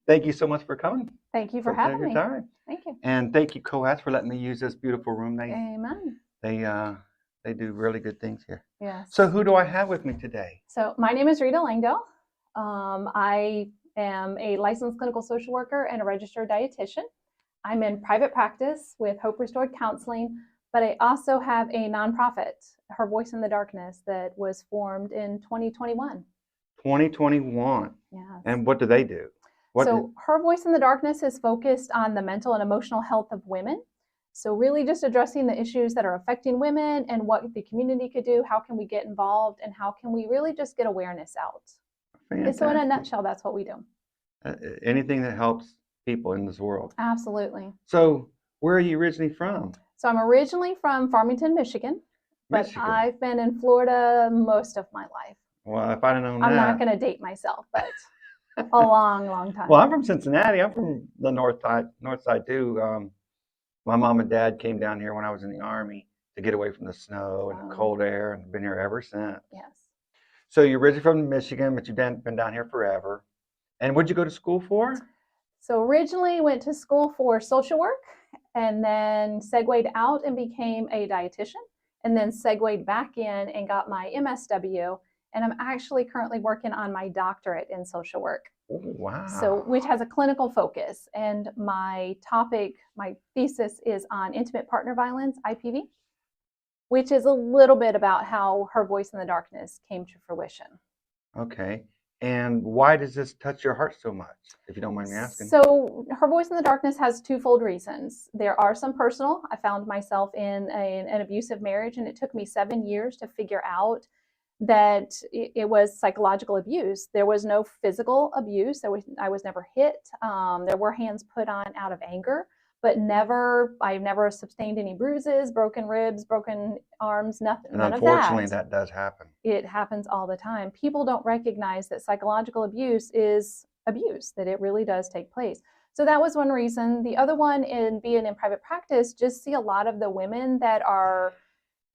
Thank you so much for coming. Thank you for Taking having your me. time. Thank you. And thank you, COAS, for letting me use this beautiful room. Amen. They do really good things here. Yes. So who do I have with me today? So my name is Rita Langdale. I am a licensed clinical social worker and a registered dietitian. I'm in private practice with Hope Restored Counseling, but I also have a nonprofit, Her Voice in the Darkness, that was formed in 2021. 2021. Yes. And what do they do? Her Voice in the Darkness is focused on the mental and emotional health of women. So really just addressing the issues that are affecting women and what the community could do, how can we get involved, and how can we really just get awareness out. Fantastic. So in a nutshell, that's what we do. Anything that helps people in this world. Absolutely. So where are you originally from? So I'm originally from Farmington, Michigan, but I've been in Florida most of my life. Well, if I'd have known that. I'm not going to date myself, but a long time. Well, I'm from Cincinnati. I'm from the north side too. My mom and dad came down here when I was in the Army to get away from the snow and the cold air, and been here ever since. Yes. So you're originally from Michigan, but you've been down here forever. And what'd you go to school for? So originally went to school for social work, and then segued out and became a dietitian, and then segued back in and got my MSW. And I'm actually currently working on my doctorate in social work. Oh, wow. So, which has a clinical focus. And my thesis is on intimate partner violence, IPV, which is a little bit about how Her Voice in the Darkness came to fruition. Okay. And why does this touch your heart so much, if you don't mind me asking? So Her Voice in the Darkness has twofold reasons. There are some personal. I found myself in an abusive marriage, and it took me 7 years to figure out that it was psychological abuse. There was no physical abuse. I was never hit. There were hands put on out of anger, but I've never sustained any bruises, broken ribs, broken arms, nothing. And none unfortunately, of that. That does happen. It happens all the time. People don't recognize that psychological abuse is abuse, that it really does take place. So that was one reason. The other one, in being in private practice, just see a lot of the women that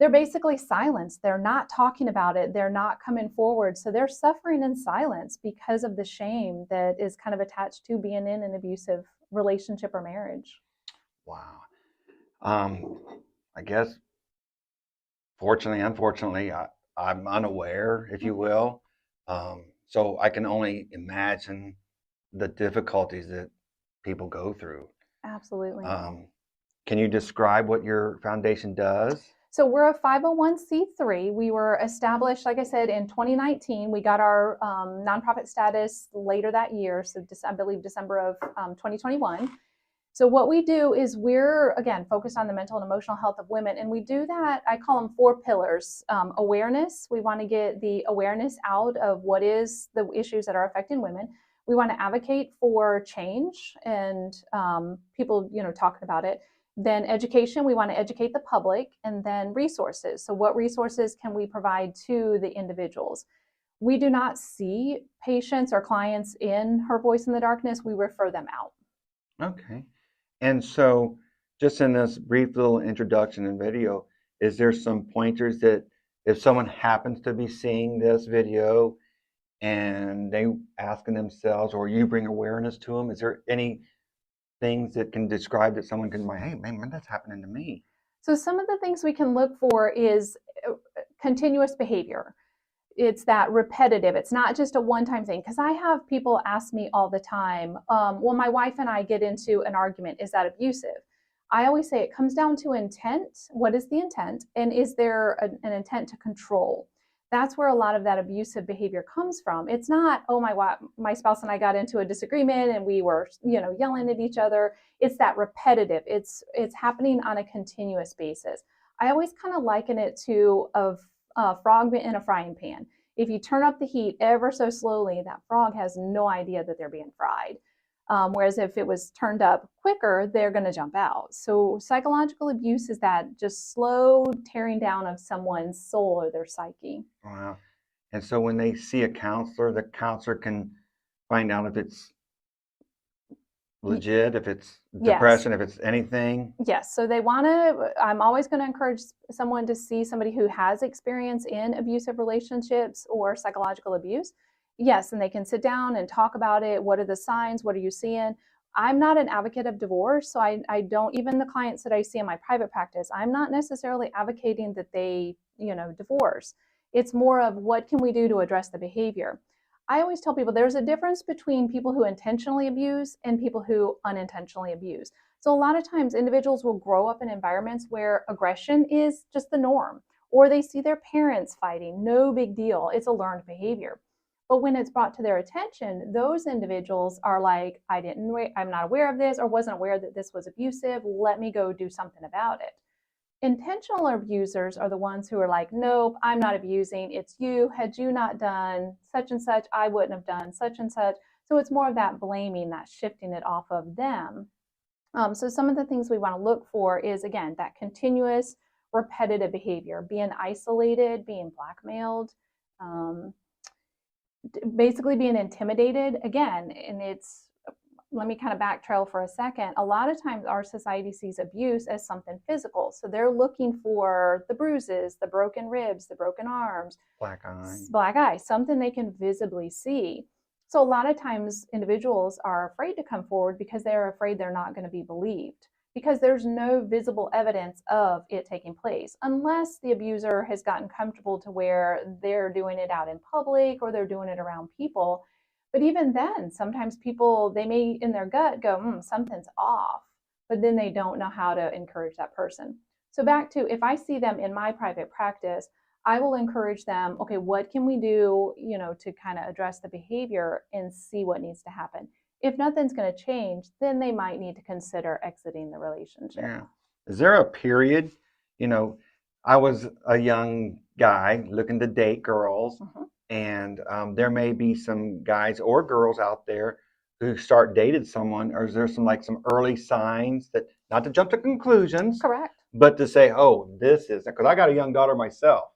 they're basically silenced. They're not talking about it. They're not coming forward. So they're suffering in silence because of the shame that is kind of attached to being in an abusive relationship or marriage. Wow. I guess, fortunately, unfortunately, I'm unaware, if you will. So I can only imagine the difficulties that people go through. Absolutely. Can you describe what your foundation does? So we're a 501c3. We were established, like I said, in 2019. We got our nonprofit status later that year, so I believe December of 2021. So what we do is we're, again, focused on the mental and emotional health of women, and we do that, I call them 4 pillars. Awareness, we want to get the awareness out of what is the issues that are affecting women. We want to advocate for change and people, talking about it. Then education, we want to educate the public, and then resources. So what resources can we provide to the individuals? We do not see patients or clients in Her Voice in the Darkness. We refer them out. Okay. And so just in this brief little introduction and video, is there some pointers that if someone happens to be seeing this video and they asking themselves, or you bring awareness to them, is there any things that can describe that someone can, hey, man, that's happening to me? So some of the things we can look for is continuous behavior. It's that repetitive. It's not just a one-time thing. Because I have people ask me all the time, well, my wife and I get into an argument. Is that abusive? I always say it comes down to intent. What is the intent? And is there an intent to control? That's where a lot of that abusive behavior comes from. It's not, oh, my spouse and I got into a disagreement and we were, yelling at each other. It's that repetitive. It's happening on a continuous basis. I always kind of liken it to a frog in a frying pan. If you turn up the heat ever so slowly, that frog has no idea that they're being fried. Whereas if it was turned up quicker, they're going to jump out. So psychological abuse is that just slow tearing down of someone's soul or their psyche. Wow. And so when they see a counselor, the counselor can find out if it's legit, if it's depression, if it's anything. Yes. So I'm always going to encourage someone to see somebody who has experience in abusive relationships or psychological abuse. Yes, and they can sit down and talk about it. What are the signs? What are you seeing? I'm not an advocate of divorce, so I don't, even the clients that I see in my private practice, I'm not necessarily advocating that they, divorce. It's more of what can we do to address the behavior. I always tell people there's a difference between people who intentionally abuse and people who unintentionally abuse. So a lot of times individuals will grow up in environments where aggression is just the norm, or they see their parents fighting, no big deal. It's a learned behavior. But when it's brought to their attention, those individuals are like, I'm not aware of this or wasn't aware that this was abusive. Let me go do something about it. Intentional abusers are the ones who are like, nope, I'm not abusing. It's you. Had you not done such and such, I wouldn't have done such and such. So it's more of that blaming, that shifting it off of them. So some of the things we want to look for is, again, that continuous repetitive behavior, being isolated, being blackmailed, um, basically being intimidated again. And it's, let me kind of backtrail for a second. A lot of times our society sees abuse as something physical, so they're looking for the bruises, the broken ribs, the broken arms, black eye, something they can visibly see. So a lot of times individuals are afraid to come forward because they're afraid they're not going to be believed, because there's no visible evidence of it taking place, unless the abuser has gotten comfortable to where they're doing it out in public or they're doing it around people. But even then, sometimes people, they may in their gut go, something's off, but then they don't know how to encourage that person. So back to, if I see them in my private practice, I will encourage them, okay, what can we do, to kind of address the behavior and see what needs to happen. If nothing's going to change, then they might need to consider exiting the relationship. Yeah. Is there a period? You know, I was a young guy looking to date girls, and there may be some guys or girls out there who start dating someone, or is there some early signs that, not to jump to conclusions, Correct, but to say, oh, this is, because I got a young daughter myself,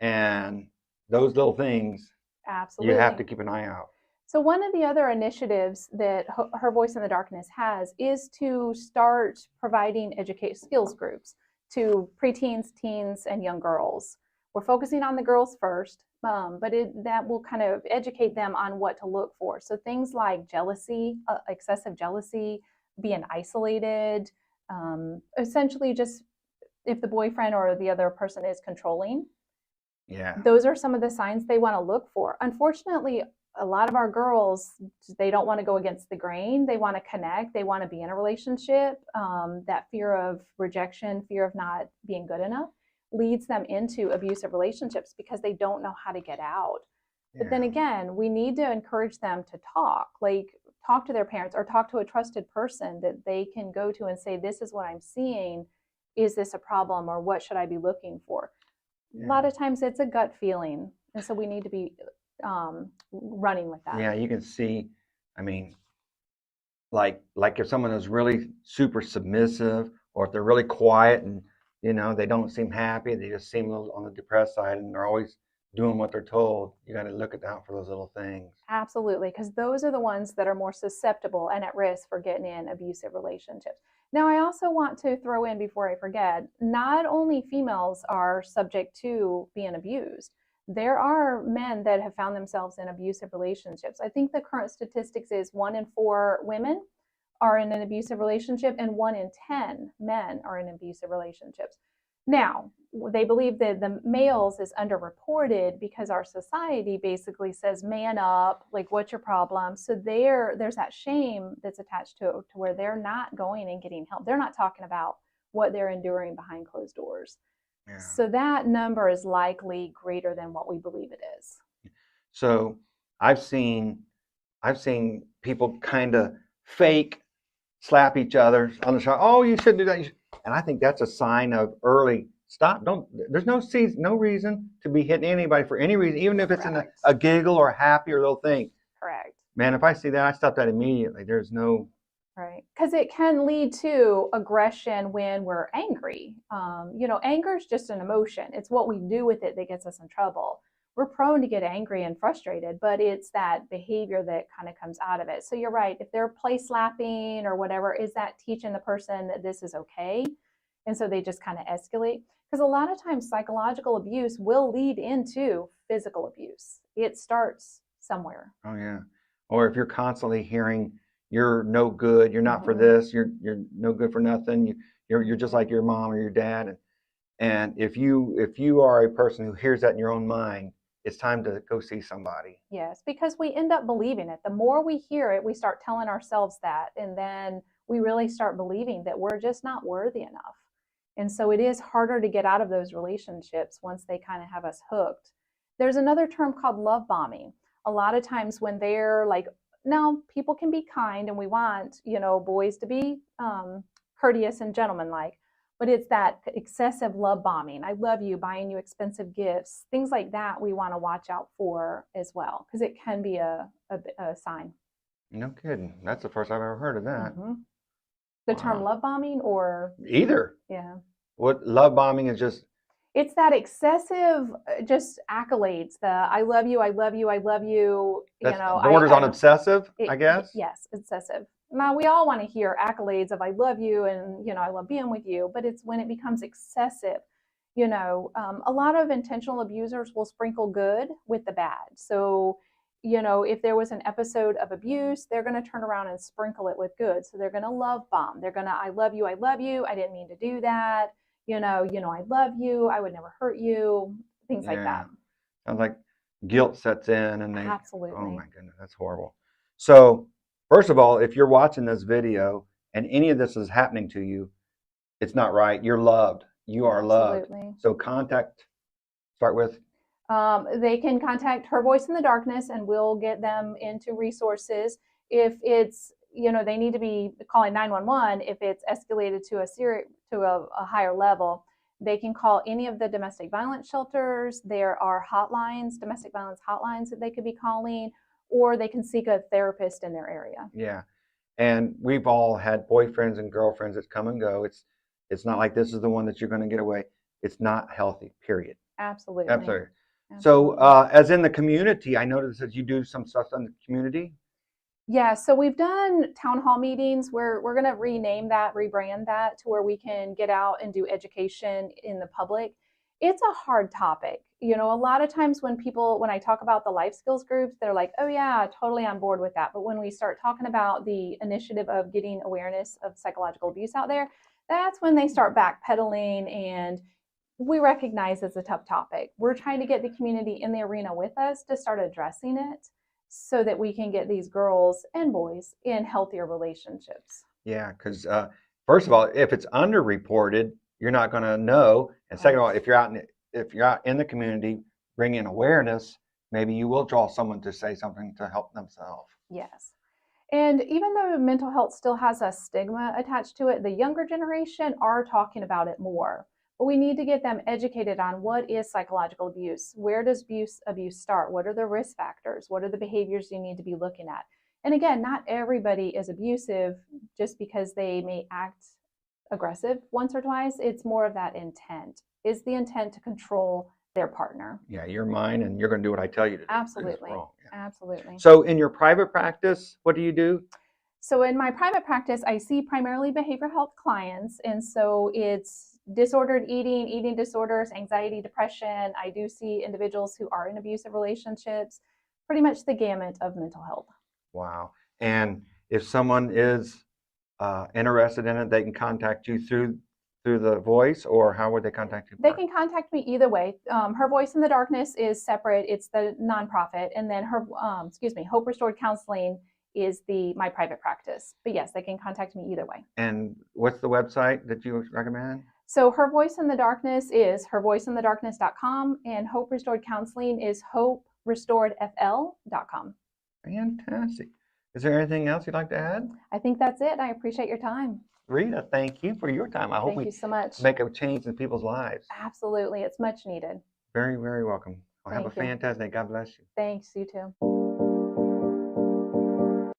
and those little things, absolutely, you have to keep an eye out. So one of the other initiatives that Her Voice in the Darkness has is to start providing skills groups to preteens, teens, and young girls. We're focusing on the girls first, but that will kind of educate them on what to look for. So things like jealousy, excessive jealousy, being isolated, essentially just if the boyfriend or the other person is controlling. Yeah. Those are some of the signs they want to look for. Unfortunately, a lot of our girls, they don't want to go against the grain. They want to connect. They want to be in a relationship. That fear of rejection, fear of not being good enough leads them into abusive relationships because they don't know how to get out. But then again, we need to encourage them to talk to their parents or talk to a trusted person that they can go to and say, this is what I'm seeing. Is this a problem, or what should I be looking for? A lot of times it's a gut feeling. And so we need to be running with that. Yeah, you can see, I mean, like if someone is really super submissive, or if they're really quiet and they don't seem happy, they just seem a little on the depressed side, and they're always doing what they're told. You got to look out for those little things. Absolutely, because those are the ones that are more susceptible and at risk for getting in abusive relationships. Now, I also want to throw in, before I forget, not only females are subject to being abused. There are men that have found themselves in abusive relationships. I think the current statistics is 1 in 4 women are in an abusive relationship, and 1 in 10 men are in abusive relationships. Now, they believe that the males is underreported because our society basically says, man up, like, what's your problem? So there's that shame that's attached to it, to where they're not going and getting help. They're not talking about what they're enduring behind closed doors. Yeah. So that number is likely greater than what we believe it is. So I've seen people kind of fake slap each other on the shoulder. Oh, you shouldn't do that. And I think that's a sign of early stop. There's no reason to be hitting anybody for any reason, even if it's in a giggle or a happy or little thing. Correct. Man, if I see that, I stop that immediately. There's no. Right. Because it can lead to aggression when we're angry. Anger is just an emotion. It's what we do with it that gets us in trouble. We're prone to get angry and frustrated, but it's that behavior that kind of comes out of it. So you're right. If they're play slapping or whatever, is that teaching the person that this is okay? And so they just kind of escalate. Because a lot of times psychological abuse will lead into physical abuse. It starts somewhere. Oh yeah. Or if you're constantly hearing you're no good, you're not for Mm-hmm. this, you're no good for nothing, you're just like your mom or your dad. And if you are a person who hears that in your own mind, it's time to go see somebody. Yes, because we end up believing it. The more we hear it, we start telling ourselves that, and then we really start believing that we're just not worthy enough. And so it is harder to get out of those relationships once they kind of have us hooked. There's another term called love bombing. A lot of times when they're like, now people can be kind and we want, boys to be courteous and gentlemanlike, but it's that excessive love bombing. I love you, buying you expensive gifts, things like that we want to watch out for as well, because it can be a sign. No kidding. That's the first I've ever heard of that. Mm-hmm. The term Wow. love bombing, or Either. yeah. What love bombing is just It's that excessive, just accolades. The I love you, I love you, I love you. that's borders on obsessive, I It, guess. yes, excessive. Now we all want to hear accolades of I love you and I love being with you, but it's when it becomes excessive. A lot of intentional abusers will sprinkle good with the bad. So, if there was an episode of abuse, they're going to turn around and sprinkle it with good. So they're going to love bomb. They're going to I love you, I love you. I didn't mean to do that. I love you. I would never hurt you. Things like Yeah. that. Sounds like guilt sets in and they, oh Absolutely. my goodness, that's horrible. So, first of all, if you're watching this video and any of this is happening to you, it's not right. You're loved. You are loved. Absolutely. So, start with. They can contact Her Voice in the Darkness and we'll get them into resources. If it's, they need to be calling 911 if it's escalated to a higher level. They can call any of the domestic violence shelters. There are hotlines, domestic violence hotlines that they could be calling, or they can seek a therapist in their area. Yeah. And we've all had boyfriends and girlfriends that come and go. It's not like this is the one that you're going to get away. It's not healthy, period. Absolutely. Absolutely. So, Absolutely. as in the community, I noticed that you do some stuff in the community. Yeah, so we've done town hall meetings. We're going to rebrand that to where we can get out and do education in the public. It's a hard topic. A lot of times when I talk about the life skills groups, they're like, "Oh yeah, totally on board with that." But when we start talking about the initiative of getting awareness of psychological abuse out there, that's when they start backpedaling, and we recognize it's a tough topic. We're trying to get the community in the arena with us to start addressing it so that we can get these girls and boys in healthier relationships. Yeah, because first of all, if it's underreported, you're not going to know. And second of all, if you're out in the community, bringing awareness, maybe you will draw someone to say something to help themselves. Yes. And even though mental health still has a stigma attached to it, the younger generation are talking about it more. But we need to get them educated on what is psychological abuse. Where does abuse start? What are the risk factors? What are the behaviors you need to be looking at? And again, not everybody is abusive just because they may act aggressive once or twice. It's more of that intent. Is the intent to control their partner? Yeah, you're mine, and you're going to do what I tell you to do. Absolutely. Yeah. Absolutely. So, in your private practice, what do you do? So in my private practice, I see primarily behavioral health clients. And so it's disordered eating, eating disorders, anxiety, depression. I do see individuals who are in abusive relationships, pretty much the gamut of mental health. Wow. And if someone is interested in it, they can contact you through the voice, or how would they contact you? They can contact me either way. Her Voice in the Darkness is separate. It's the nonprofit. And then Hope Restored Counseling is my private practice. But yes, they can contact me either way. And what's the website that you recommend? So Her Voice in the Darkness is hervoiceinthedarkness.com, and Hope Restored Counseling is hoperestoredfl.com. Fantastic. Is there anything else you'd like to add? I think that's it. I appreciate your time. Rita, thank you for your time. I hope Thank you so much. make a change in people's lives. Absolutely. It's much needed. Very, very welcome. Well, have a Thank you. fantastic day. God bless you. Thanks. You too.